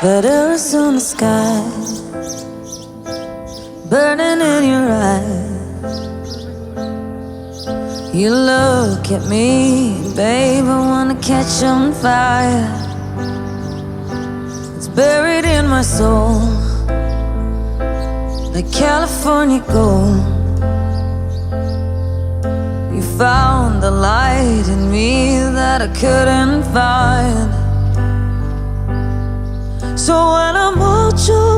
But Arizona sky burning in your eyes. You look at me, babe, I wanna catch on fire. It's buried in my soul like California gold. You found the light in me that I couldn't find. So when I'm all choked